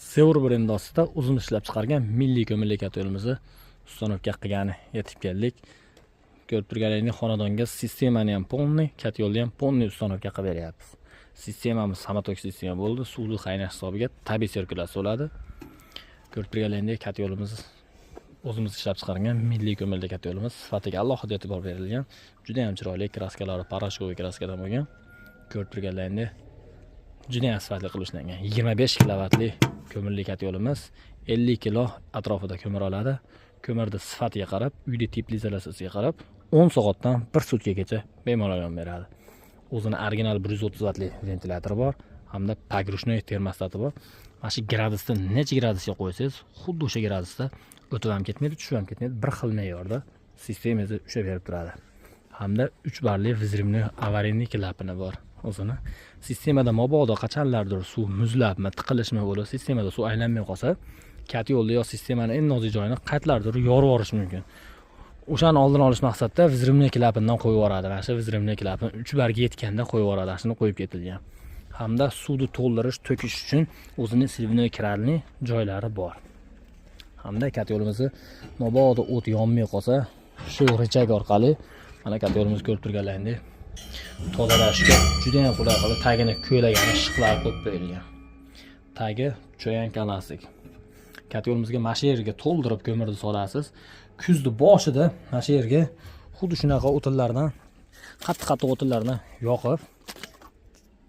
Sevur brendi ostida uzun ishlab chiqargan milliy ko'mirli yo'limizni ustanovka qilgani yetib keldik. Ko'rib turganingizdek, xonadonga sistemani ham polni, yo'lni ham polni ustanovka qilib beryapmiz. Sistemamiz samotok sistema bo'ldi. Suvni qaynash hisobiga tabiiy sirkulyatsiya bo'ladi. Ko'rib turganingizdek, yo'limiz o'zimiz ishlab chiqargan milliy ko'mirli yo'limiz sifatiga alohida e'tibor berilgan. Juda ham chiroyli, kraskalari parashkoviy kraskadan bo'lgan. Ko'rib turganingizdek, juda ham sifatli qilib ishlangan. 25 kilovatli ko'mirli yo'limiz 50 kilo atrofida ko'mir oladi. Ko'mirni sifatiga qarab, uyda tepli izolyatsiyasiga qarab 10 soatdan 1 sutkagacha bemalol yonib beradi. O'zini original 130 vatli ventilyatori bor, hamda pogrushnoy termostati bor. Mana shu gradusda necha gradusga qo'ysangiz, xuddi o'sha gradusda o'tib ham ketmaydi, tushib ham ketmaydi. Bir xil me'yorda sistemasi ushlab berib turadi. Hamda 3 barli vzrimniy avariyniy klapani bor. O'zini sistemada mabodo qachonlardir suv muzlabmi, tiqilishmi bo'lib, sistemada suv aylanmay qolsa, kat yo'lda yo sistemani eng nozik joyini qaytlardir yorib yuborish mumkin. O'shani oldini olish maqsadida vzrimniy klapindan qo'yib yuboradi. Mana shu vzrimniy klapin 3 barga yetganda qo'yib yuboradi. Shuni qo'yib ketilgan. Hamda suvni to'ldirish, to'kish uchun o'zining sivnoy kirarli joylari bor. Hamda kat yo'limizni mabodo o't yonmay qolsa, shu richag orqali mana kat yo'limizni ko'rib turganlaringdek tozalashga juda ham qulay qilib tagini ko'lagan shiqlar qo'yib berilgan. Tagi cho'yan kanasik. Kat yo'limizga mana shu yerga to'ldirib ko'mirni solasiz. Kuzni boshida mana shu yerga xuddi shunaqa o'tinlardan, qattiq o'tinlardan yoqib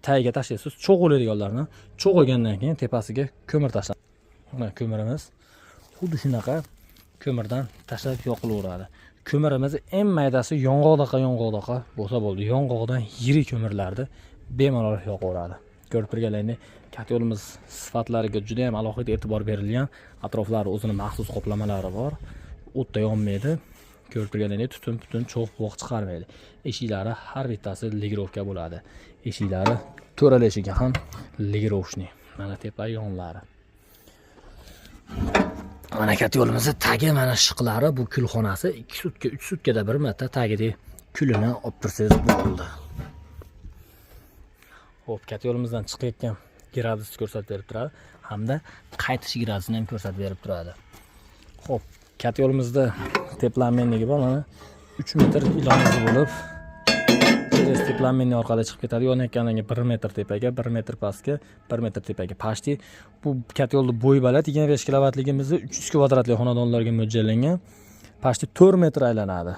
tagiga tashlaysiz. Cho'g'iladiganlarni cho'g'ilgandan keyin tepasiga ko'mir tashlaysiz. Mana ko'mirimiz xuddi shunaqa ko'mirdan tashlab yoqilaveradi. Ko'mirimiz eng maydasi yong'oqdaqa bo'lsa bo'ldi. Yong'oqdan yirik ko'mirlarni bemalol yoqaveradi. Ko'rib turganlaringdek, kat yo'limiz sifatlariga juda ham alohida e'tibor berilgan. Atroflari o'zining maxsus qoplamalari bor. O'tda yonmaydi. Ko'rib turganlaringdek, tutun cho'g' chiqarmaydi. Eshiklari har bittasi ligirovka bo'ladi. Eshiklari to'ralishiga ham ligirovshni. Mana tepa yonlari. Mana kat yo'limizni tagi mana shiqlari bu kulxonasi 2 sutka, 3 sutkada bir marta tagida kulini olib tursangiz bo'ldi. Xo'p, kat yo'limizdan chiqayotgan gradusni ko'rsatib berib turadi, hamda qaytish gradusini ham ko'rsatib berib turadi. Xo'p, kat yo'limizda teplanmenligi bor, mana 3 metr iloji bo'lib, teplanmenlik orqali chiqib ketadi. Yonayotganiga 1 metr tepaga, 1 metr pastga, 1 metr tepaga pashti. Bu kat yo'lda bo'y baland 25 kilovatligimizni 300 kvadratli xonadonlarga mo'ljallangan. Pashti 4 metr aylanadi.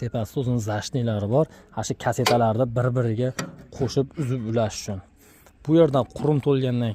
Tepasida o'zining zashtniylari bor. Shu kasetalarni bir-biriga qo'shib uzib ulash uchun. Bu yerdan qurum to'lgandan